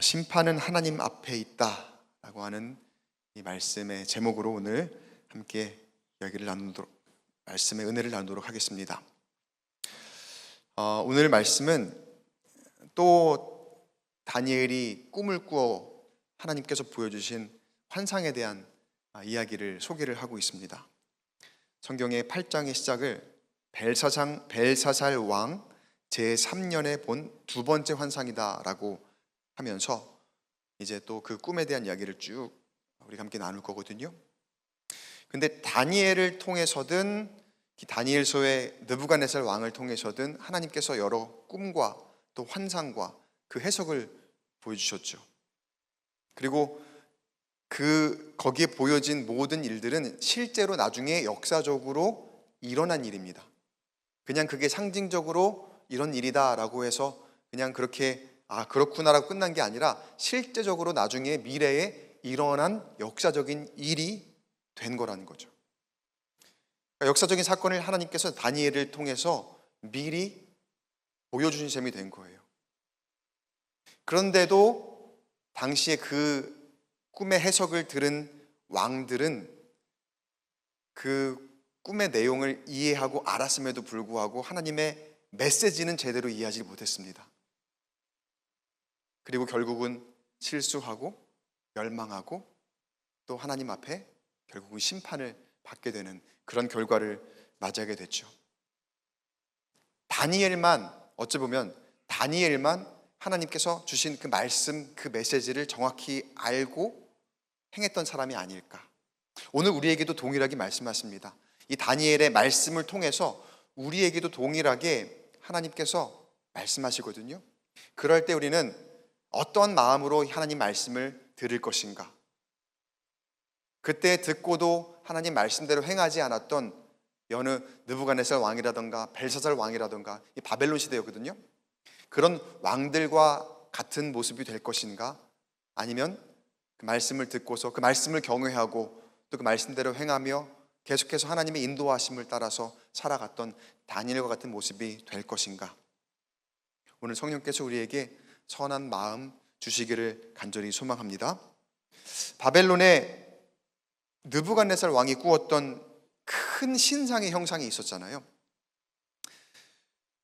심판은 하나님 앞에 있다라고 하는 이 말씀의 제목으로 오늘 함께 말씀의 은혜를 나누도록 하겠습니다. 오늘 말씀은 또 다니엘이 꿈을 꾸어 하나님께서 보여주신 환상에 대한 이야기를 소개를 하고 있습니다. 성경의 8장의 시작을 벨사살 왕 제3년에 본 두 번째 환상이다라고 하면서 이제 또 그 꿈에 대한 이야기를 쭉 우리가 함께 나눌 거거든요. 근데 다니엘을 통해서든 다니엘서의 느부갓네살 왕을 통해서든 하나님께서 여러 꿈과 또 환상과 그 해석을 보여주셨죠. 그리고 거기에 보여진 모든 일들은 실제로 나중에 역사적으로 일어난 일입니다. 그냥 그게 상징적으로 이런 일이다라고 해서 그냥 그렇게 그렇구나라고 끝난 게 아니라 실제적으로 나중에 미래에 일어난 역사적인 일이 된 거라는 거죠. 그러니까 역사적인 사건을 하나님께서 다니엘을 통해서 미리 보여주신 셈이 된 거예요. 그런데도 당시에 그 꿈의 해석을 들은 왕들은 그 꿈의 내용을 이해하고 알았음에도 불구하고 하나님의 메시지는 제대로 이해하지 못했습니다. 그리고 결국은 실수하고 멸망하고 또 하나님 앞에 결국은 심판을 받게 되는 그런 결과를 맞이하게 됐죠. 어찌 보면 다니엘만 하나님께서 주신 그 말씀, 그 메시지를 정확히 알고 행했던 사람이 아닐까. 오늘 우리에게도 동일하게 말씀하십니다. 이 다니엘의 말씀을 통해서 우리에게도 동일하게 하나님께서 말씀하시거든요. 그럴 때 우리는 어떤 마음으로 하나님 말씀을 들을 것인가? 그때 듣고도 하나님 말씀대로 행하지 않았던 여느 느부갓네살 왕이라던가 벨사살 왕이라던가 이 바벨론 시대였거든요. 그런 왕들과 같은 모습이 될 것인가? 아니면 그 말씀을 듣고서 그 말씀을 경외하고 또 그 말씀대로 행하며 계속해서 하나님의 인도하심을 따라서 살아갔던 다니엘과 같은 모습이 될 것인가? 오늘 성령께서 우리에게 선한 마음 주시기를 간절히 소망합니다. 바벨론에 느부갓네살 왕이 꾸었던 큰 신상의 형상이 있었잖아요.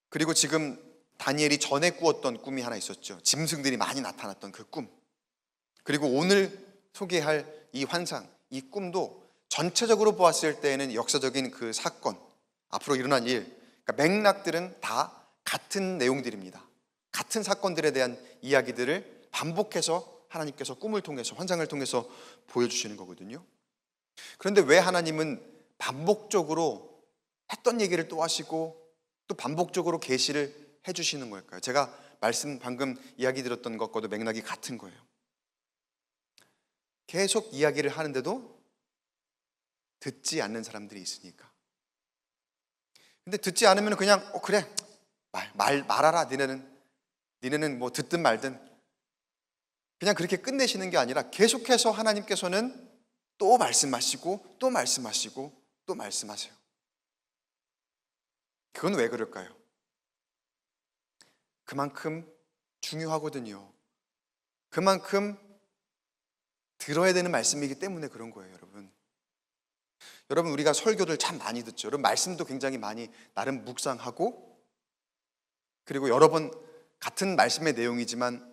그리고 지금 다니엘이 전에 꾸었던 꿈이 하나 있었죠. 짐승들이 많이 나타났던 그 꿈. 그리고 오늘 소개할 이 환상, 이 꿈도 전체적으로 보았을 때에는 역사적인 그 사건, 앞으로 일어난 일, 그러니까 맥락들은 다 같은 내용들입니다. 같은 사건들에 대한 이야기들을 반복해서 하나님께서 꿈을 통해서, 환상을 통해서 보여주시는 거거든요. 그런데 왜 하나님은 반복적으로 했던 얘기를 또 하시고 또 반복적으로 계시를 해주시는 걸까요? 제가 방금 이야기 드렸던 것과도 맥락이 같은 거예요. 계속 이야기를 하는데도 듣지 않는 사람들이 있으니까. 근데 듣지 않으면 그냥 그래 말하라. 니네는 뭐 듣든 말든 그냥 그렇게 끝내시는 게 아니라 계속해서 하나님께서는 또 말씀하시고 또 말씀하시고 또 말씀하세요. 그건 왜 그럴까요? 그만큼 중요하거든요. 그만큼 들어야 되는 말씀이기 때문에 그런 거예요, 여러분. 여러분, 우리가 설교를 참 많이 듣죠. 여러분, 말씀도 굉장히 많이 나름 묵상하고, 그리고 여러 번 같은 말씀의 내용이지만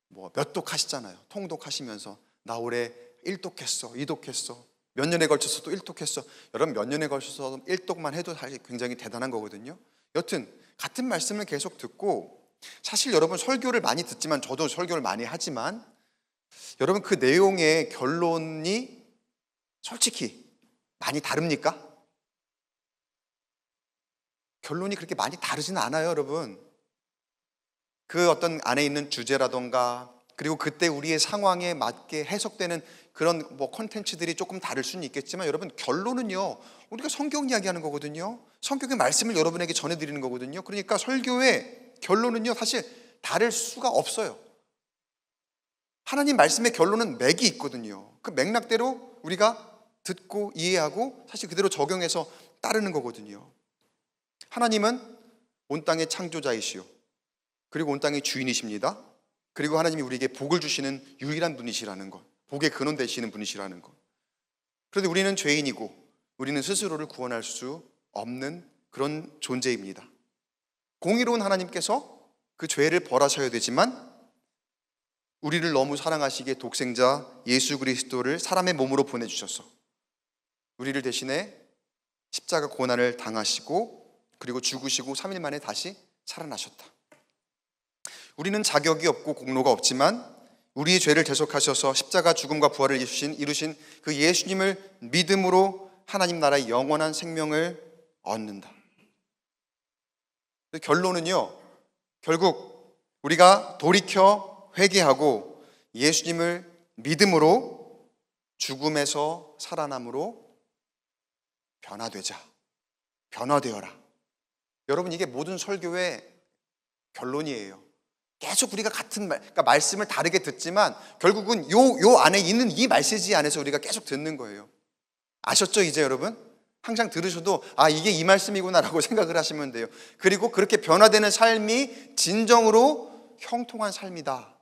뭐 몇 독 하시잖아요. 통독하시면서 나 올해 1독했어, 2독했어, 몇 년에 걸쳐서 또 1독했어. 여러분, 몇 년에 걸쳐서 1독만 해도 사실 굉장히 대단한 거거든요. 여튼 같은 말씀을 계속 듣고, 사실 여러분 설교를 많이 듣지만, 저도 설교를 많이 하지만, 여러분 그 내용의 결론이 솔직히 많이 다릅니까? 결론이 그렇게 많이 다르지는 않아요, 여러분. 그 어떤 안에 있는 주제라던가, 그리고 그때 우리의 상황에 맞게 해석되는 그런 콘텐츠들이 조금 다를 수는 있겠지만, 여러분 결론은요, 우리가 성경 이야기하는 거거든요. 성경의 말씀을 여러분에게 전해드리는 거거든요. 그러니까 설교의 결론은요, 사실 다를 수가 없어요. 하나님 말씀의 결론은 맥이 있거든요. 그 맥락대로 우리가 듣고 이해하고 사실 그대로 적용해서 따르는 거거든요. 하나님은 온 땅의 창조자이시오, 그리고 온 땅의 주인이십니다. 그리고 하나님이 우리에게 복을 주시는 유일한 분이시라는 것, 복의 근원 되시는 분이시라는 것. 그런데 우리는 죄인이고 우리는 스스로를 구원할 수 없는 그런 존재입니다. 공의로운 하나님께서 그 죄를 벌하셔야 되지만 우리를 너무 사랑하시기에 독생자 예수 그리스도를 사람의 몸으로 보내주셔서 우리를 대신에 십자가 고난을 당하시고 그리고 죽으시고 3일 만에 다시 살아나셨다. 우리는 자격이 없고 공로가 없지만 우리의 죄를 대속하셔서 십자가 죽음과 부활을 이루신 그 예수님을 믿음으로 하나님 나라의 영원한 생명을 얻는다. 결론은요, 결국 우리가 돌이켜 회개하고 예수님을 믿음으로 죽음에서 살아남으로 변화되어라. 여러분, 이게 모든 설교의 결론이에요. 계속 우리가 같은 그러니까 말씀을 다르게 듣지만 결국은 요 안에 있는 이 메시지 안에서 우리가 계속 듣는 거예요. 아셨죠, 이제 여러분? 항상 들으셔도 이게 이 말씀이구나라고 생각을 하시면 돼요. 그리고 그렇게 변화되는 삶이 진정으로 형통한 삶이다.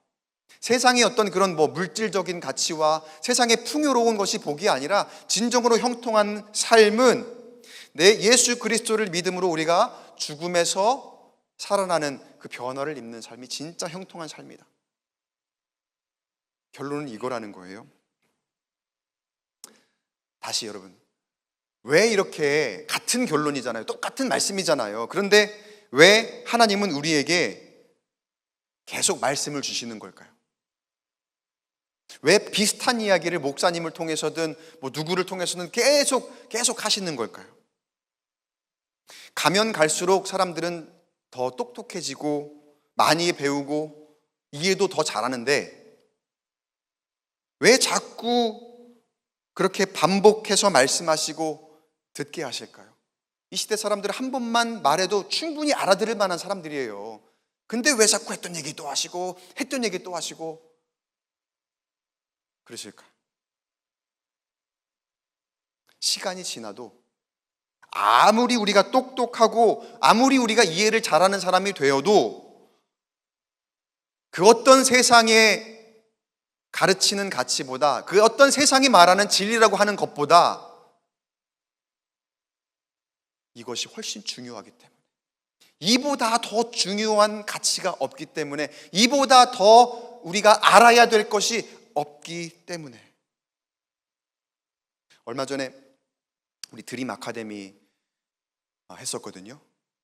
세상의 어떤 그런 물질적인 가치와 세상의 풍요로운 것이 복이 아니라 진정으로 형통한 삶은 내 예수 그리스도를 믿음으로 우리가 죽음에서 살아나는 그 변화를 입는 삶이 진짜 형통한 삶이다. 결론은 이거라는 거예요. 다시 여러분, 왜 이렇게 같은 결론이잖아요. 똑같은 말씀이잖아요. 그런데 왜 하나님은 우리에게 계속 말씀을 주시는 걸까요? 왜 비슷한 이야기를 목사님을 통해서든 누구를 통해서든 계속 하시는 걸까요? 가면 갈수록 사람들은 더 똑똑해지고 많이 배우고 이해도 더 잘하는데 왜 자꾸 그렇게 반복해서 말씀하시고 듣게 하실까요? 이 시대 사람들은 한 번만 말해도 충분히 알아들을 만한 사람들이에요. 근데 왜 자꾸 했던 얘기 또 하시고 했던 얘기 또 하시고 그러실까요? 시간이 지나도 아무리 우리가 똑똑하고 아무리 우리가 이해를 잘하는 사람이 되어도 그 어떤 세상에 가르치는 가치보다 그 어떤 세상이 말하는 진리라고 하는 것보다 이것이 훨씬 중요하기 때문에, 이보다 더 중요한 가치가 없기 때문에, 이보다 더 우리가 알아야 될 것이 없기 때문에. 얼마 전에 우리 드림 아카데미 했었거든요.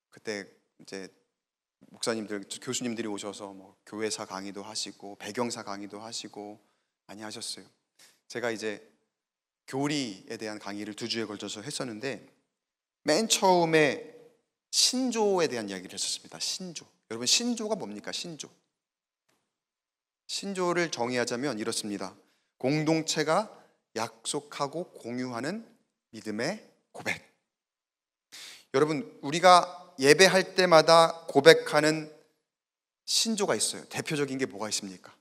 그때 이제 목사님들, 교수님들이 오셔서 교회사 강의도 하시고 배경사 강의도 하시고 많이 하셨어요. 제가 이제 교리에 대한 강의를 2주에 걸쳐서 했었는데 맨 처음에 신조에 대한 이야기를 했었습니다. 신조. 여러분, 신조가 뭡니까? 신조를 정의하자면 이렇습니다. 공동체가 약속하고 공유하는 믿음의 고백. 여러분, 우리가 예배할 때마다 고백하는 신조가 있어요. 대표적인 게 뭐가 있습니까?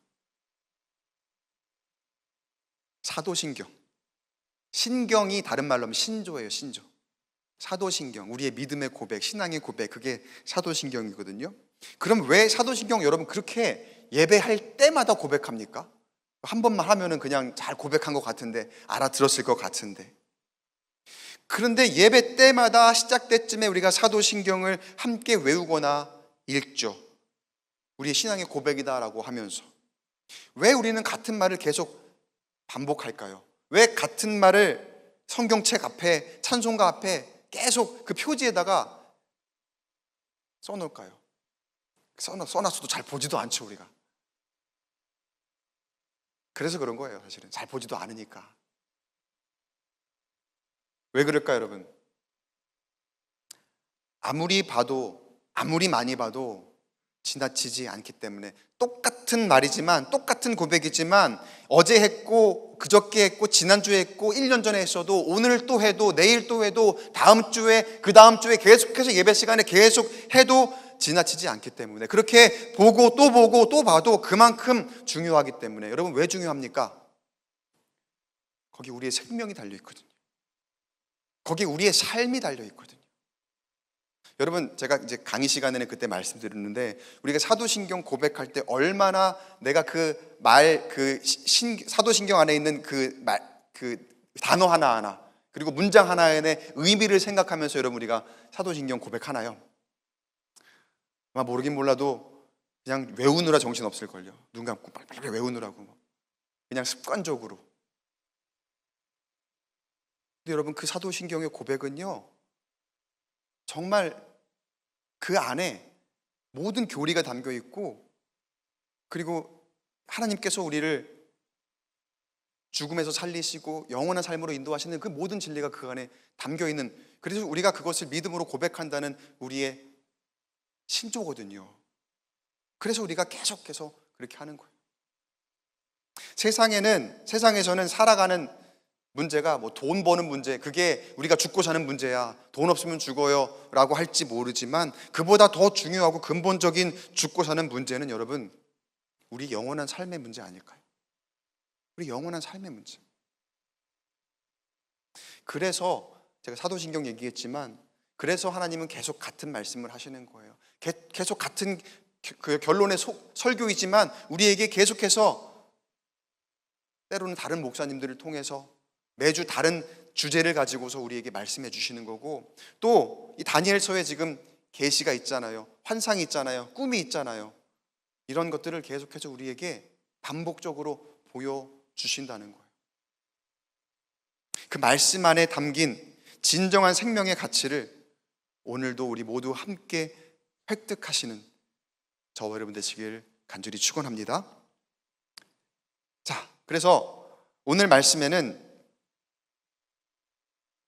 사도신경. 신경이 다른 말로 하면 신조예요. 신조. 사도신경, 우리의 믿음의 고백, 신앙의 고백, 그게 사도신경이거든요. 그럼 왜 사도신경 여러분 그렇게 예배할 때마다 고백합니까? 한 번만 하면은 그냥 잘 고백한 것 같은데, 알아들었을 것 같은데. 그런데 예배 때마다 시작될 쯤에 우리가 사도신경을 함께 외우거나 읽죠. 우리의 신앙의 고백이다라고 하면서. 왜 우리는 같은 말을 계속 반복할까요? 왜 같은 말을 성경책 앞에, 찬송가 앞에 계속 그 표지에다가 써놓을까요? 써놨어도 잘 보지도 않죠, 우리가. 그래서 그런 거예요, 사실은. 잘 보지도 않으니까. 왜 그럴까요, 여러분? 아무리 많이 봐도 지나치지 않기 때문에. 똑같은 말이지만, 똑같은 고백이지만 어제 했고 그저께 했고 지난주에 했고 1년 전에 했어도 오늘 또 해도 내일 또 해도 다음 주에 그 다음 주에 계속해서 예배 시간에 계속 해도 지나치지 않기 때문에, 그렇게 보고 또 봐도 그만큼 중요하기 때문에. 여러분, 왜 중요합니까? 거기 우리의 생명이 달려있거든요. 거기 우리의 삶이 달려있거든요. 여러분, 제가 이제 강의 시간에는 그때 말씀드렸는데, 우리가 사도신경 고백할 때 얼마나 내가 사도신경 안에 있는 그 단어 하나하나, 그리고 문장 하나의 의미를 생각하면서 여러분 우리가 사도신경 고백하나요? 아마 모르긴 몰라도 그냥 외우느라 정신없을걸요. 눈 감고 빨리 외우느라고 그냥 습관적으로. 근데 여러분, 그 사도신경의 고백은요, 정말 그 안에 모든 교리가 담겨 있고, 그리고 하나님께서 우리를 죽음에서 살리시고 영원한 삶으로 인도하시는 그 모든 진리가 그 안에 담겨 있는, 그래서 우리가 그것을 믿음으로 고백한다는 우리의 신조거든요. 그래서 우리가 계속해서 그렇게 하는 거예요. 세상에서는 살아가는 문제가 뭐 돈 버는 문제, 그게 우리가 죽고 사는 문제야, 돈 없으면 죽어요 라고 할지 모르지만, 그보다 더 중요하고 근본적인 죽고 사는 문제는 여러분, 우리 영원한 삶의 문제 아닐까요? 우리 영원한 삶의 문제. 그래서 제가 사도신경 얘기했지만, 그래서 하나님은 계속 같은 말씀을 하시는 거예요. 계속 같은 그 결론의 설교이지만 우리에게 계속해서 때로는 다른 목사님들을 통해서 매주 다른 주제를 가지고서 우리에게 말씀해 주시는 거고, 또 이 다니엘서에 지금 계시가 있잖아요. 환상이 있잖아요. 꿈이 있잖아요. 이런 것들을 계속해서 우리에게 반복적으로 보여주신다는 거예요. 그 말씀 안에 담긴 진정한 생명의 가치를 오늘도 우리 모두 함께 획득하시는 저와 여러분 되시길 간절히 축원합니다. 자, 그래서 오늘 말씀에는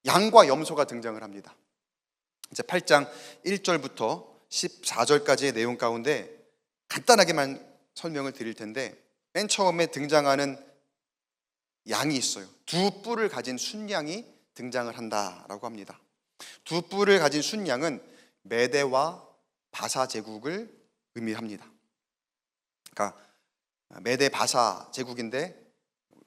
양과 염소가 등장을 합니다. 이제 8장 1절부터 14절까지의 내용 가운데 간단하게만 설명을 드릴 텐데, 맨 처음에 등장하는 양이 있어요. 두 뿔을 가진 순양이 등장을 한다라고 합니다. 두 뿔을 가진 순양은 메대와 바사 제국을 의미합니다. 그러니까 메대 바사 제국인데,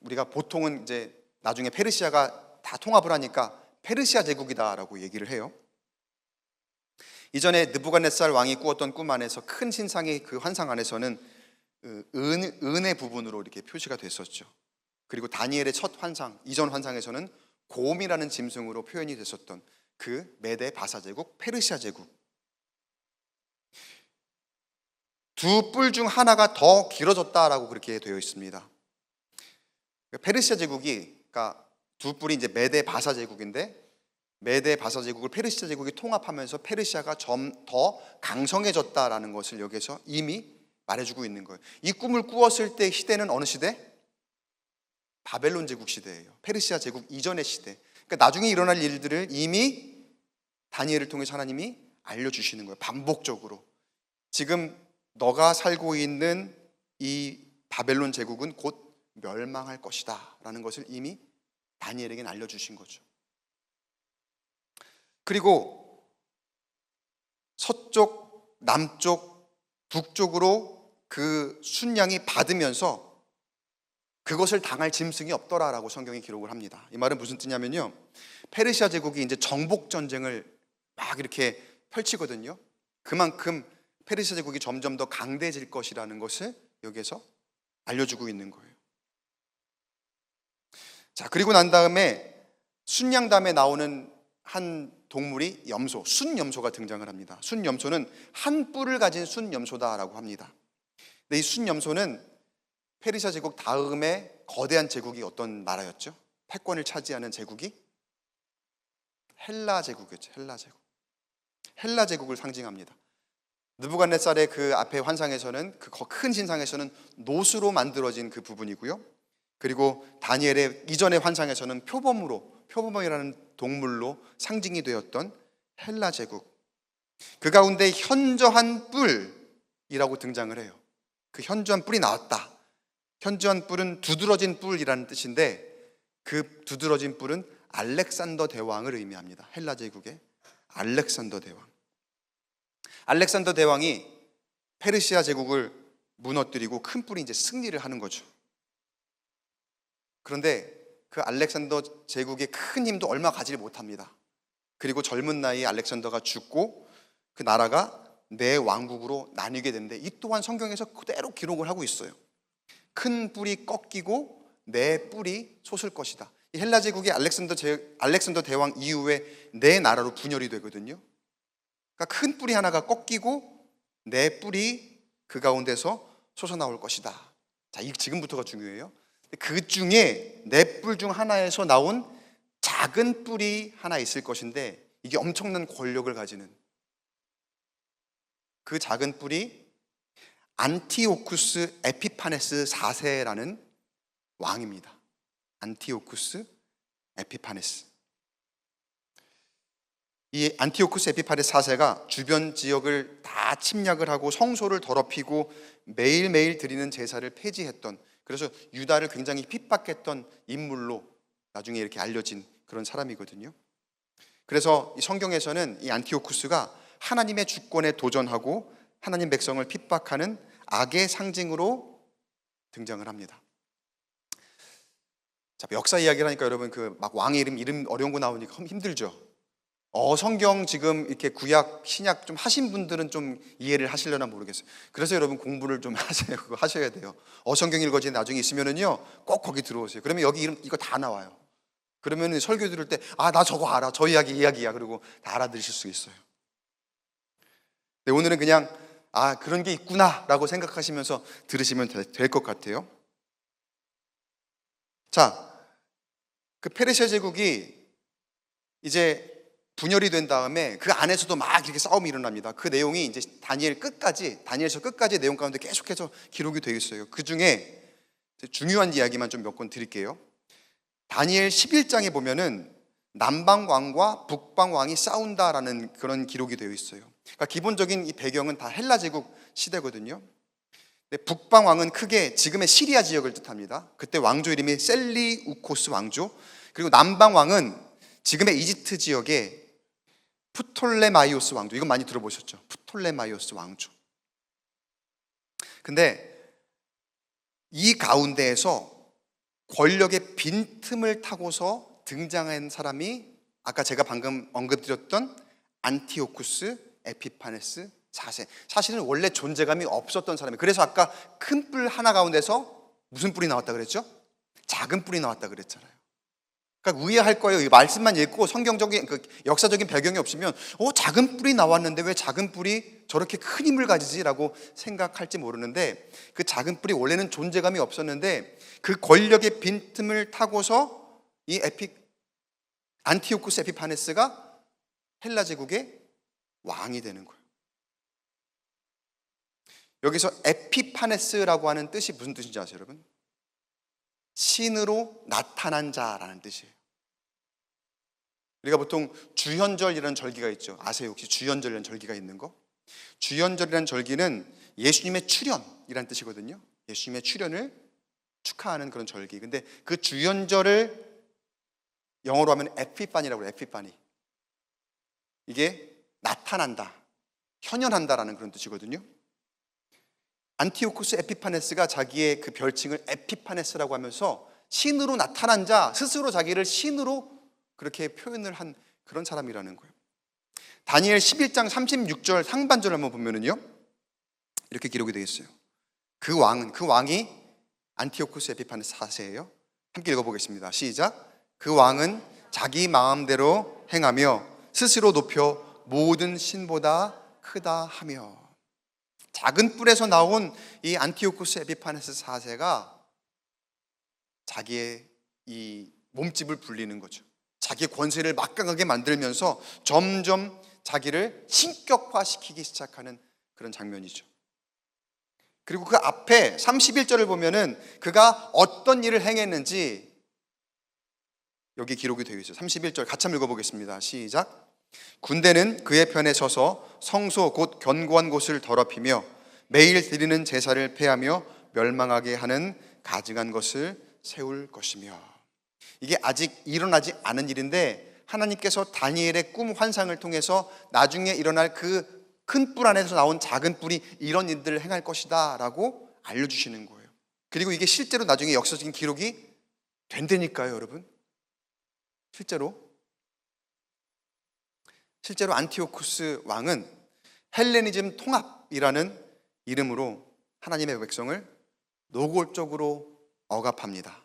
우리가 보통은 이제 나중에 페르시아가 다 통합을 하니까 페르시아 제국이다라고 얘기를 해요. 이전에 느부갓네살 왕이 꾸었던 꿈 안에서 큰 신상의 그 환상 안에서는 은의 부분으로 이렇게 표시가 됐었죠. 그리고 다니엘의 첫 환상, 이전 환상에서는 곰이라는 짐승으로 표현이 됐었던 그 메대 바사 제국, 페르시아 제국. 두 뿔 중 하나가 더 길어졌다라고 그렇게 되어 있습니다. 페르시아 제국이, 그러니까 두 뿔이 이제 메대 바사 제국인데, 메대 바사 제국을 페르시아 제국이 통합하면서 페르시아가 좀 더 강성해졌다라는 것을 여기서 이미 말해주고 있는 거예요. 이 꿈을 꾸었을 때 시대는 어느 시대? 바벨론 제국 시대예요. 페르시아 제국 이전의 시대. 그러니까 나중에 일어날 일들을 이미 다니엘을 통해서 하나님이 알려주시는 거예요. 반복적으로. 지금 너가 살고 있는 이 바벨론 제국은 곧 멸망할 것이다 라는 것을 이미 다니엘에게는 알려주신 거죠. 그리고 서쪽, 남쪽, 북쪽으로 그 순양이 받으면서 그것을 당할 짐승이 없더라라고 성경이 기록을 합니다. 이 말은 무슨 뜻이냐면요, 페르시아 제국이 이제 정복 전쟁을 막 이렇게 펼치거든요. 그만큼 페르시아 제국이 점점 더 강대해질 것이라는 것을 여기에서 알려주고 있는 거예요. 자, 그리고 난 다음에 순양 다음에 나오는 한 동물이 염소, 순염소가 등장을 합니다. 순염소는 한 뿔을 가진 순염소다라고 합니다. 근데 이 순염소는 페르시아 제국 다음에 거대한 제국이 어떤 나라였죠? 패권을 차지하는 제국이 헬라 제국이었죠. 헬라 제국을 상징합니다. 느부갓네살의 그 앞에 환상에서는, 그 큰 신상에서는 노수로 만들어진 그 부분이고요. 그리고 다니엘의 이전의 환상에서는 표범이라는 동물로 상징이 되었던 헬라 제국, 그 가운데 현저한 뿔이라고 등장을 해요. 그 현저한 뿔이 나왔다. 현저한 뿔은 두드러진 뿔이라는 뜻인데, 그 두드러진 뿔은 알렉산더 대왕을 의미합니다. 헬라 제국의 알렉산더 대왕. 알렉산더 대왕이 페르시아 제국을 무너뜨리고 큰 뿔이 이제 승리를 하는 거죠. 그런데 그 알렉산더 제국의 큰 힘도 얼마 가지를 못합니다. 그리고 젊은 나이에 알렉산더가 죽고 그 나라가 네 왕국으로 나뉘게 되는데, 이 또한 성경에서 그대로 기록을 하고 있어요. 큰 뿔이 꺾이고 네 뿔이 솟을 것이다. 이 헬라 제국이 알렉산더 대왕 이후에 네 나라로 분열이 되거든요. 그러니까 큰 뿔이 하나가 꺾이고 네 뿔이 그 가운데서 솟아나올 것이다. 자, 이 지금부터가 중요해요. 그 중에 네 뿔 중 하나에서 나온 작은 뿔이 하나 있을 것인데, 이게 엄청난 권력을 가지는, 그 작은 뿔이 안티오쿠스 에피파네스 4세라는 왕입니다. 안티오쿠스 에피파네스. 이 안티오쿠스 에피파네스 4세가 주변 지역을 다 침략을 하고 성소를 더럽히고 매일매일 드리는 제사를 폐지했던, 그래서 유다를 굉장히 핍박했던 인물로 나중에 이렇게 알려진 그런 사람이거든요. 그래서 이 성경에서는 이 안티오쿠스가 하나님의 주권에 도전하고 하나님 백성을 핍박하는 악의 상징으로 등장을 합니다. 자, 역사 이야기를 하니까 여러분 그 막 왕의 이름 어려운 거 나오니까 힘들죠. 성경 지금 이렇게 구약 신약 좀 하신 분들은 좀 이해를 하시려나 모르겠어요. 그래서 여러분 공부를 좀 하셔야 돼요. 성경 읽어지 나중에 있으면은요 꼭 거기 들어오세요. 그러면 여기 이름 이거 다 나와요. 그러면 설교 들을 때 나 저거 알아, 저 이야기야, 그리고 다 알아들으실 수 있어요. 네, 오늘은 그냥 그런 게 있구나 라고 생각하시면서 들으시면 될 것 같아요. 자, 그 페르시아 제국이 이제 분열이 된 다음에 그 안에서도 막 이렇게 싸움이 일어납니다. 그 내용이 이제 다니엘서 끝까지 내용 가운데 계속해서 기록이 되어 있어요. 그 중에 중요한 이야기만 좀 몇 권 드릴게요. 다니엘 11장에 보면은 남방 왕과 북방 왕이 싸운다라는 그런 기록이 되어 있어요. 그러니까 기본적인 이 배경은 다 헬라 제국 시대거든요. 북방 왕은 크게 지금의 시리아 지역을 뜻합니다. 그때 왕조 이름이 셀리우코스 왕조. 그리고 남방 왕은 지금의 이집트 지역의 프톨레마이오스 왕조. 이건 많이 들어보셨죠? 프톨레마이오스 왕조. 근데 이 가운데에서 권력의 빈틈을 타고서 등장한 사람이 아까 제가 방금 언급드렸던 안티오쿠스 에피파네스 4세. 사실은 원래 존재감이 없었던 사람이에요. 그래서 아까 큰 뿔 하나 가운데서 무슨 뿔이 나왔다 그랬죠? 작은 뿔이 나왔다 그랬잖아요. 그러니까 우회할 거예요. 이 말씀만 읽고 성경적인 역사적인 배경이 없으면 작은 뿔이 나왔는데 왜 작은 뿔이 저렇게 큰 힘을 가지지라고 생각할지 모르는데, 그 작은 뿔이 원래는 존재감이 없었는데 그 권력의 빈틈을 타고서 이 안티오쿠스 에피파네스가 헬라 제국의 왕이 되는 거예요. 여기서 에피파네스라고 하는 뜻이 무슨 뜻인지 아세요, 여러분? 신으로 나타난 자라는 뜻이에요. 우리가 보통 주현절이라는 절기가 있죠. 아세요? 혹시 주현절이라는 절기가 있는 거? 주현절이라는 절기는 예수님의 출현이라는 뜻이거든요. 예수님의 출현을 축하하는 그런 절기. 근데 그 주현절을 영어로 하면 에피파니라고 해요. 에피파니. 이게 나타난다, 현현한다라는 그런 뜻이거든요. 안티오쿠스 에피파네스가 자기의 그 별칭을 에피파네스라고 하면서 신으로 나타난 자, 스스로 자기를 신으로 그렇게 표현을 한 그런 사람이라는 거예요. 다니엘 11장 36절 상반절을 한번 보면은요 이렇게 기록이 되어 있어요. 그 왕이 안티오쿠스 에피파네스 4세예요. 함께 읽어보겠습니다. 시작. 그 왕은 자기 마음대로 행하며 스스로 높여 모든 신보다 크다 하며. 작은 뿔에서 나온 이 안티오쿠스 에피파네스 4세가 자기의 이 몸집을 불리는 거죠. 자기의 권세를 막강하게 만들면서 점점 자기를 신격화시키기 시작하는 그런 장면이죠. 그리고 그 앞에 31절을 보면은 그가 어떤 일을 행했는지 여기 기록이 되어 있어요. 31절 같이 한번 읽어보겠습니다. 시작. 군대는 그의 편에 서서 성소 곧 견고한 곳을 더럽히며 매일 드리는 제사를 폐하며 멸망하게 하는 가증한 것을 세울 것이며. 이게 아직 일어나지 않은 일인데 하나님께서 다니엘의 꿈 환상을 통해서 나중에 일어날 그 큰 뿔 안에서 나온 작은 뿔이 이런 일들을 행할 것이다 라고 알려주시는 거예요. 그리고 이게 실제로 나중에 역사적인 기록이 된다니까요, 여러분. 실제로 안티오쿠스 왕은 헬레니즘 통합이라는 이름으로 하나님의 백성을 노골적으로 억압합니다.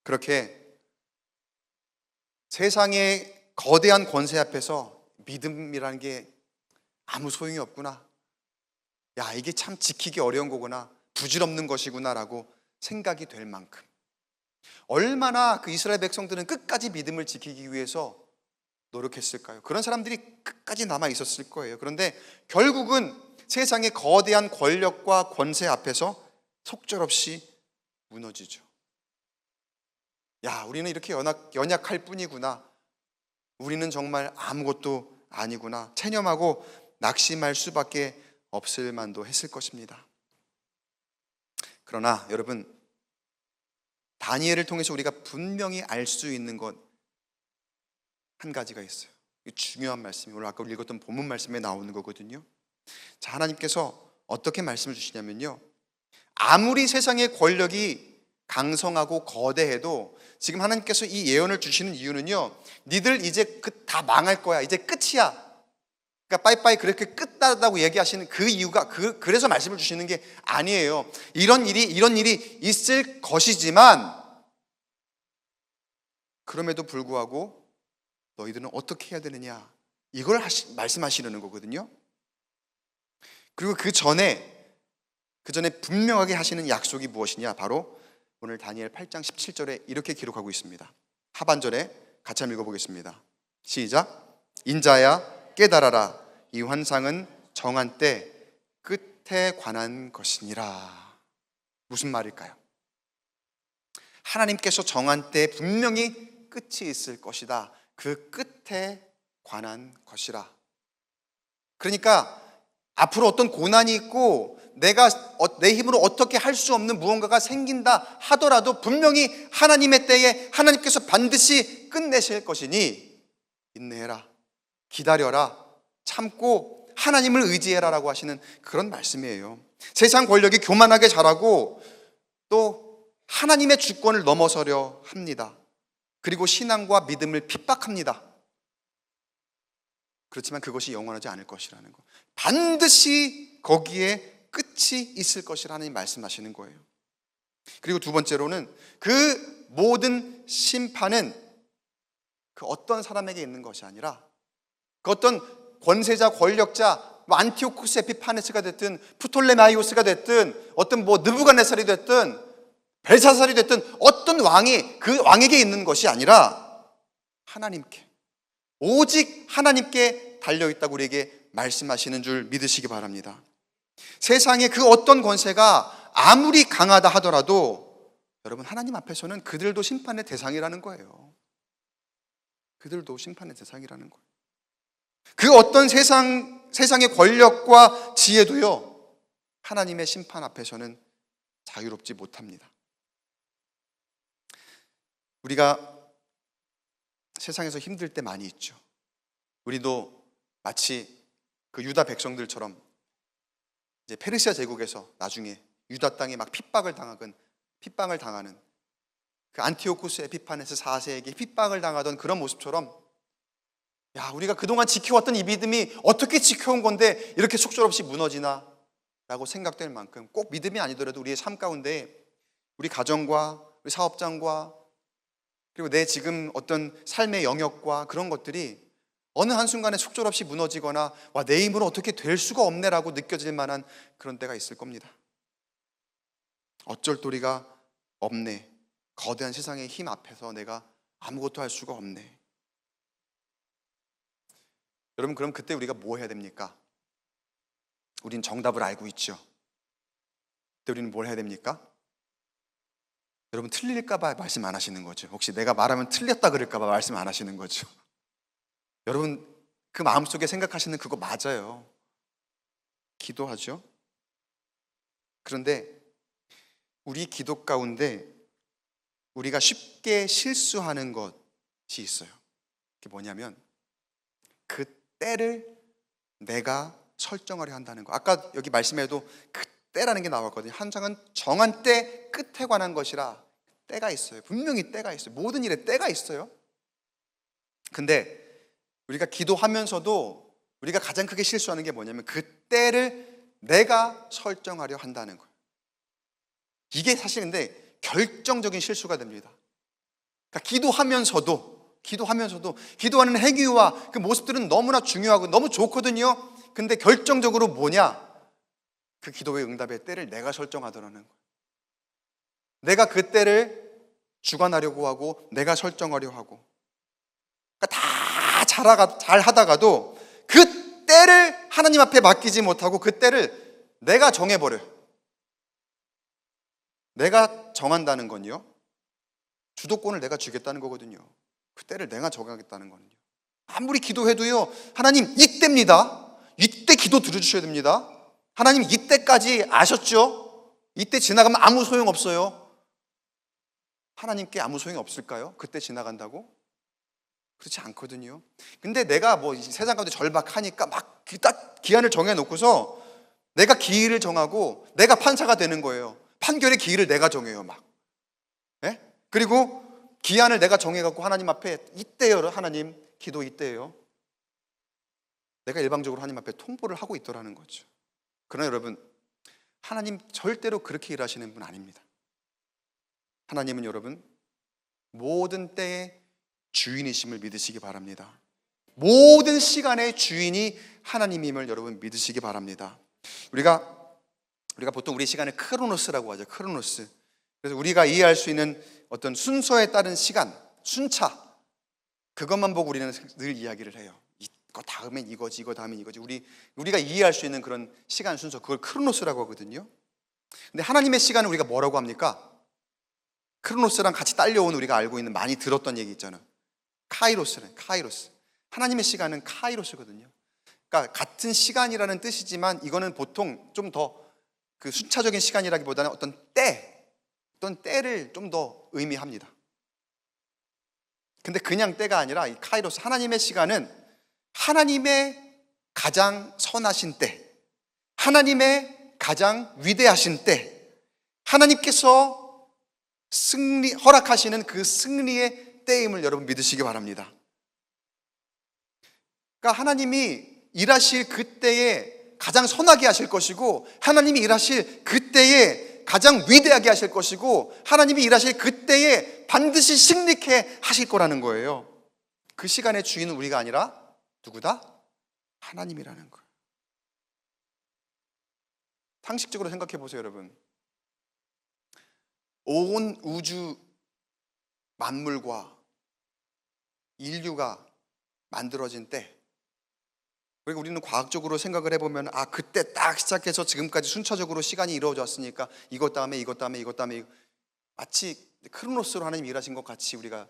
그렇게 세상의 거대한 권세 앞에서 믿음이라는 게 아무 소용이 없구나, 야 이게 참 지키기 어려운 거구나, 부질없는 것이구나라고 생각이 될 만큼 얼마나 그 이스라엘 백성들은 끝까지 믿음을 지키기 위해서 노력했을까요? 그런 사람들이 끝까지 남아 있었을 거예요. 그런데 결국은 세상의 거대한 권력과 권세 앞에서 속절없이 무너지죠. 야, 우리는 이렇게 연약할 뿐이구나, 우리는 정말 아무것도 아니구나, 체념하고 낙심할 수밖에 없을 만도 했을 것입니다. 그러나 여러분, 다니엘을 통해서 우리가 분명히 알 수 있는 것 한 가지가 있어요. 중요한 말씀이 오늘 아까 읽었던 본문 말씀에 나오는 거거든요. 자, 하나님께서 어떻게 말씀을 주시냐면요, 아무리 세상의 권력이 강성하고 거대해도 지금 하나님께서 이 예언을 주시는 이유는요, 니들 이제 다 망할 거야, 이제 끝이야, 그러니까 빠이빠이 그렇게 끝났다고 얘기하시는 그 이유가 그래서 말씀을 주시는 게 아니에요. 이런 일이 있을 것이지만 그럼에도 불구하고 너희들은 어떻게 해야 되느냐, 이걸 말씀하시려는 거거든요. 그리고 그 전에 분명하게 하시는 약속이 무엇이냐, 바로 오늘 다니엘 8장 17절에 이렇게 기록하고 있습니다. 하반절에 같이 한번 읽어보겠습니다. 시작. 인자야 깨달아라, 이 환상은 정한 때 끝에 관한 것이니라. 무슨 말일까요? 하나님께서 정한 때 분명히 끝이 있을 것이다, 그 끝에 관한 것이라. 그러니까 앞으로 어떤 고난이 있고 내가 내 힘으로 어떻게 할 수 없는 무언가가 생긴다 하더라도 분명히 하나님의 때에 하나님께서 반드시 끝내실 것이니 인내해라, 기다려라, 참고 하나님을 의지해라 라고 하시는 그런 말씀이에요. 세상 권력이 교만하게 자라고 또 하나님의 주권을 넘어서려 합니다. 그리고 신앙과 믿음을 핍박합니다. 그렇지만 그것이 영원하지 않을 것이라는 거, 반드시 거기에 끝이 있을 것이라는 말씀하시는 거예요. 그리고 두 번째로는 그 모든 심판은 그 어떤 사람에게 있는 것이 아니라 그 어떤 권세자, 권력자, 안티오쿠스 에피파네스가 됐든 프톨레마이오스가 됐든 어떤 느부갓네살이 됐든 벨사살이 됐든 어떤 왕이 그 왕에게 있는 것이 아니라 하나님께, 오직 하나님께 달려있다고 우리에게 말씀하시는 줄 믿으시기 바랍니다. 세상의 그 어떤 권세가 아무리 강하다 하더라도 여러분, 하나님 앞에서는 그들도 심판의 대상이라는 거예요. 그들도 심판의 대상이라는 거예요. 그 어떤 세상의 권력과 지혜도요, 하나님의 심판 앞에서는 자유롭지 못합니다. 우리가 세상에서 힘들 때 많이 있죠. 우리도 마치 그 유다 백성들처럼 이제 페르시아 제국에서 나중에 유다 땅에 막 핍박을 당하는 그 안티오쿠스 에피파네스 4세에게 핍박을 당하던 그런 모습처럼, 야, 우리가 그동안 지켜왔던 이 믿음이 어떻게 지켜온 건데 이렇게 속절없이 무너지나 라고 생각될 만큼, 꼭 믿음이 아니더라도 우리의 삶 가운데 우리 가정과 우리 사업장과 그리고 내 지금 어떤 삶의 영역과 그런 것들이 어느 한순간에 속절없이 무너지거나 와, 내 힘으로 어떻게 될 수가 없네라고 느껴질 만한 그런 때가 있을 겁니다. 어쩔 도리가 없네, 거대한 세상의 힘 앞에서 내가 아무것도 할 수가 없네. 여러분, 그럼 그때 우리가 뭐 해야 됩니까? 우린 정답을 알고 있죠. 그때 우리는 뭘 해야 됩니까? 여러분, 틀릴까 봐 말씀 안 하시는 거죠. 혹시 내가 말하면 틀렸다 그럴까 봐 말씀 안 하시는 거죠. 여러분, 그 마음속에 생각하시는 그거 맞아요. 기도하죠. 그런데 우리 기도 가운데 우리가 쉽게 실수하는 것이 있어요. 그게 뭐냐면 그 때를 내가 설정하려 한다는 거. 아까 여기 말씀에도 그 때라는 게 나왔거든요. 한장은 정한 때 끝에 관한 것이라. 때가 있어요. 분명히 때가 있어요. 모든 일에 때가 있어요. 근데 우리가 기도하면서도 우리가 가장 크게 실수하는 게 뭐냐면 그 때를 내가 설정하려 한다는 거예요. 이게 사실 근데 결정적인 실수가 됩니다. 그러니까 기도하는 행위와 그 모습들은 너무나 중요하고 너무 좋거든요. 근데 결정적으로 뭐냐? 그 기도의 응답의 때를 내가 설정하더라는 거예요. 내가 그 때를 주관하려고 하고 내가 설정하려 하고, 그러니까 다 잘 하다가도 그 때를 하나님 앞에 맡기지 못하고 그 때를 내가 정해버려요. 내가 정한다는 건요, 주도권을 내가 주겠다는 거거든요. 그 때를 내가 정하겠다는 거는요. 아무리 기도해도요, 하나님 이때입니다. 이때 기도 들어주셔야 됩니다. 하나님 이때까지 아셨죠? 이때 지나가면 아무 소용없어요. 하나님께 아무 소용이 없을까요? 그때 지나간다고? 그렇지 않거든요. 근데 내가 뭐 세상 가운데 절박하니까 막 딱 기한을 정해놓고서 내가 기일을 정하고 내가 판사가 되는 거예요. 판결의 기일을 내가 정해요, 막. 예? 그리고 기한을 내가 정해갖고 하나님 앞에 이때요, 하나님 기도 이때요. 내가 일방적으로 하나님 앞에 통보를 하고 있더라는 거죠. 그러나 여러분, 하나님 절대로 그렇게 일하시는 분 아닙니다. 하나님은 여러분 모든 때의 주인이심을 믿으시기 바랍니다. 모든 시간의 주인이 하나님임을 여러분 믿으시기 바랍니다. 우리가 보통 우리 시간을 크로노스라고 하죠. 크로노스. 그래서 우리가 이해할 수 있는 어떤 순서에 따른 시간, 순차, 그것만 보고 우리는 늘 이야기를 해요. 이거 다음엔 이거지, 이거 다음엔 이거지. 우리가 이해할 수 있는 그런 시간 순서, 그걸 크로노스라고 하거든요. 근데 하나님의 시간을 우리가 뭐라고 합니까? 크로노스랑 같이 딸려온 우리가 알고 있는, 많이 들었던 얘기 있잖아요. 카이로스. 하나님의 시간은 카이로스거든요. 그러니까 같은 시간이라는 뜻이지만 이거는 보통 좀 더 그 순차적인 시간이라기보다는 어떤 때를 좀 더 의미합니다. 근데 그냥 때가 아니라 이 카이로스, 하나님의 시간은 하나님의 가장 선하신 때, 하나님의 가장 위대하신 때, 하나님께서 허락하시는 그 승리의 때임을 여러분 믿으시기 바랍니다. 그러니까 하나님이 일하실 그때에 가장 선하게 하실 것이고, 하나님이 일하실 그때에 가장 위대하게 하실 것이고, 하나님이 일하실 그때에 반드시 승리케 하실 거라는 거예요. 그 시간의 주인은 우리가 아니라 누구다? 하나님이라는 거예요. 상식적으로 생각해 보세요, 여러분. 온 우주 만물과 인류가 만들어진 때, 그리고 우리는 과학적으로 생각을 해보면 그때 딱 시작해서 지금까지 순차적으로 시간이 이루어졌으니까 이것 다음에 마치 크로노스로 하나님이 일하신 것 같이 우리가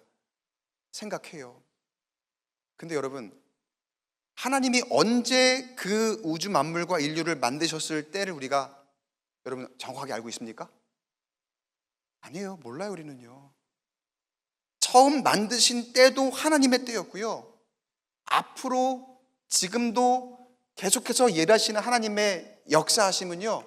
생각해요. 근데 여러분, 하나님이 언제 그 우주 만물과 인류를 만드셨을 때를 우리가 여러분 정확하게 알고 있습니까? 아니에요. 몰라요. 우리는요. 처음 만드신 때도 하나님의 때였고요, 앞으로 지금도 계속해서 일하시는 하나님의 역사하심은요,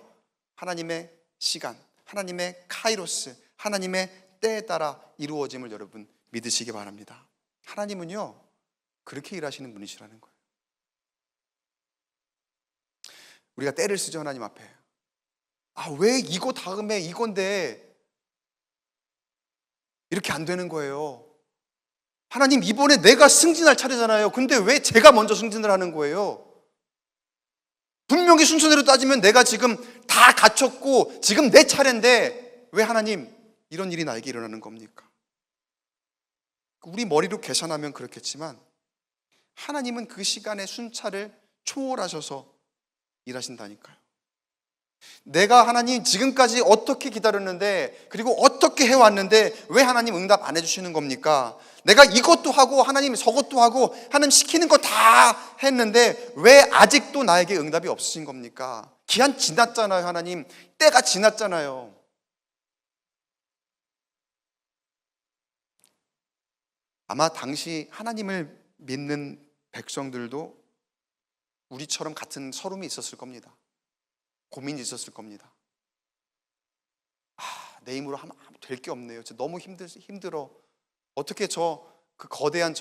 하나님의 시간, 하나님의 카이로스, 하나님의 때에 따라 이루어짐을 여러분 믿으시기 바랍니다. 하나님은요 그렇게 일하시는 분이시라는 거예요. 우리가 때를 쓰죠, 하나님 앞에. 왜 이거 다음에 이건데 이렇게 안 되는 거예요? 하나님, 이번에 내가 승진할 차례잖아요. 근데 왜 제가 먼저 승진을 하는 거예요? 분명히 순서대로 따지면 내가 지금 다 갖췄고 지금 내 차례인데 왜 하나님 이런 일이 나에게 일어나는 겁니까? 우리 머리로 계산하면 그렇겠지만 하나님은 그 시간의 순차를 초월하셔서 일하신다니까요. 내가 하나님 지금까지 어떻게 기다렸는데, 그리고 어떻게 해왔는데 왜 하나님 응답 안 해주시는 겁니까? 내가 이것도 하고 하나님 저것도 하고 하나님 시키는 거 다 했는데 왜 아직도 나에게 응답이 없으신 겁니까? 기한 지났잖아요. 하나님 때가 지났잖아요. 아마 당시 하나님을 믿는 백성들도 우리처럼 같은 서름이 있었을 겁니다. 고민이 있었을 겁니다. 내 힘으로 하면 될 게 없네요. 너무 힘들어. 어떻게 그 거대한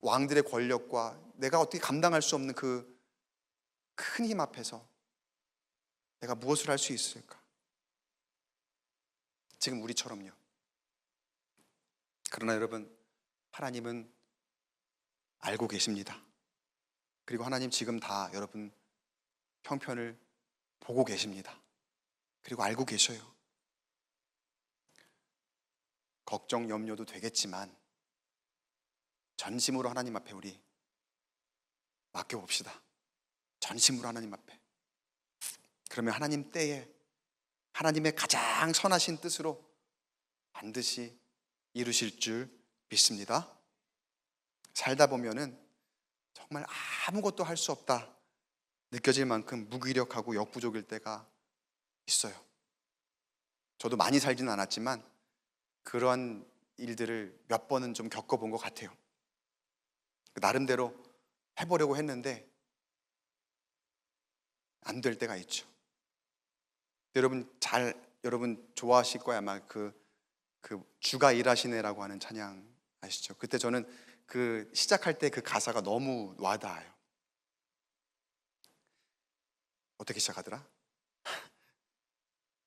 왕들의 권력과 내가 어떻게 감당할 수 없는 그 큰 힘 앞에서 내가 무엇을 할 수 있을까? 지금 우리처럼요. 그러나 여러분, 하나님은 알고 계십니다. 그리고 하나님 지금 다 여러분 형편을 보고 계십니다. 그리고 알고 계셔요. 걱정, 염려도 되겠지만 전심으로 하나님 앞에 우리 맡겨봅시다. 전심으로 하나님 앞에. 그러면 하나님 때에 하나님의 가장 선하신 뜻으로 반드시 이루실 줄 믿습니다. 살다 보면은 정말 아무것도 할 수 없다 느껴질 만큼 무기력하고 역부족일 때가 있어요. 저도 많이 살지는 않았지만 그러한 일들을 몇 번은 좀 겪어본 것 같아요. 나름대로 해보려고 했는데 안 될 때가 있죠. 여러분 좋아하실 거야. 아마 그 주가 일하시네라고 하는 찬양 아시죠? 그때 저는 그 시작할 때 그 가사가 너무 와닿아요. 어떻게 시작하더라?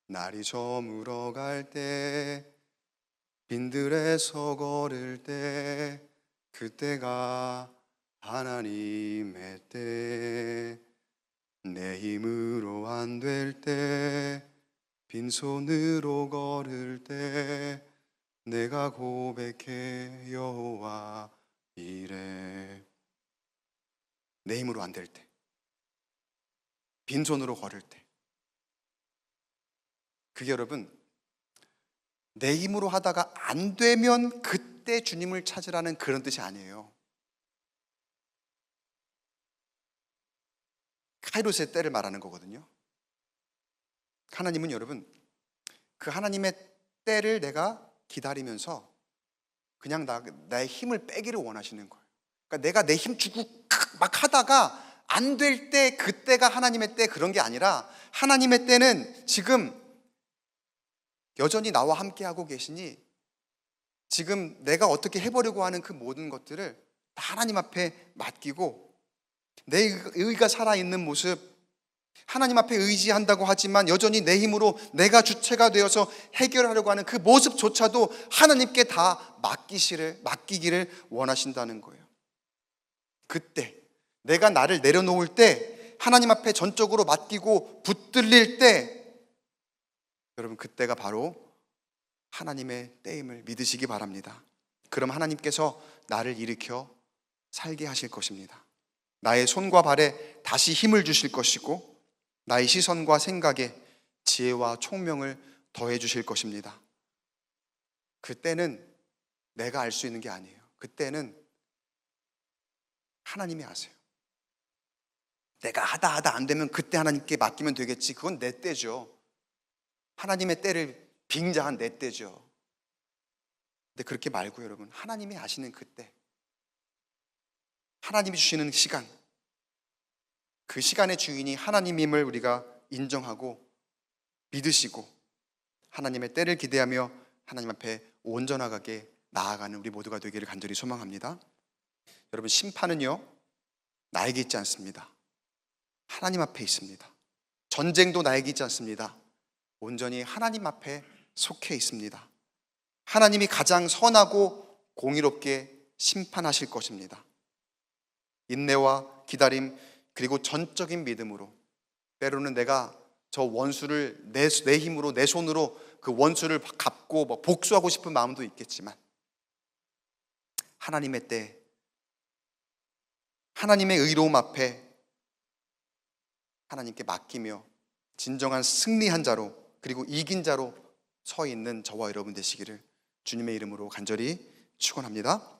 날이 저물어 갈 때, 빈들에서 걸을 때, 그때가 하나님의 때, 내 힘으로 안 될 때, 빈손으로 걸을 때, 내가 고백해 여호와 이래. 내 힘으로 안 될 때, 빈손으로 걸을 때, 그게 여러분 내 힘으로 하다가 안 되면 그때 주님을 찾으라는 그런 뜻이 아니에요. 카이로스의 때를 말하는 거거든요. 하나님은 여러분 그 하나님의 때를 내가 기다리면서 그냥 나의 힘을 빼기를 원하시는 거예요. 그러니까 내가 내 힘 주고 막 하다가 안 될 때 그때가 하나님의 때, 그런 게 아니라 하나님의 때는 지금 여전히 나와 함께 하고 계시니 지금 내가 어떻게 해보려고 하는 그 모든 것들을 다 하나님 앞에 맡기고 내 의가 살아있는 모습, 하나님 앞에 의지한다고 하지만 여전히 내 힘으로 내가 주체가 되어서 해결하려고 하는 그 모습조차도 하나님께 다 맡기기를 원하신다는 거예요. 그때 내가 나를 내려놓을 때, 하나님 앞에 전적으로 맡기고 붙들릴 때, 여러분 그때가 바로 하나님의 때임을 믿으시기 바랍니다. 그럼 하나님께서 나를 일으켜 살게 하실 것입니다. 나의 손과 발에 다시 힘을 주실 것이고 나의 시선과 생각에 지혜와 총명을 더해 주실 것입니다. 그때는 내가 알 수 있는 게 아니에요. 그때는 하나님이 아세요. 내가 하다 안 되면 그때 하나님께 맡기면 되겠지. 그건 내 때죠. 하나님의 때를 빙자한 내 때죠. 근데 그렇게 말고 여러분, 하나님이 아시는 그때, 하나님이 주시는 시간, 그 시간의 주인이 하나님임을 우리가 인정하고 믿으시고 하나님의 때를 기대하며 하나님 앞에 온전하게 나아가는 우리 모두가 되기를 간절히 소망합니다. 여러분, 심판은요 나에게 있지 않습니다. 하나님 앞에 있습니다. 전쟁도 나에게 있지 않습니다. 온전히 하나님 앞에 속해 있습니다. 하나님이 가장 선하고 공의롭게 심판하실 것입니다. 인내와 기다림, 그리고 전적인 믿음으로, 때로는 내가 저 원수를 내 힘으로, 내 손으로 그 원수를 갚고 복수하고 싶은 마음도 있겠지만 하나님의 때, 하나님의 의로움 앞에 하나님께 맡기며 진정한 승리한 자로, 그리고 이긴 자로 서 있는 저와 여러분 되시기를 주님의 이름으로 간절히 축원합니다.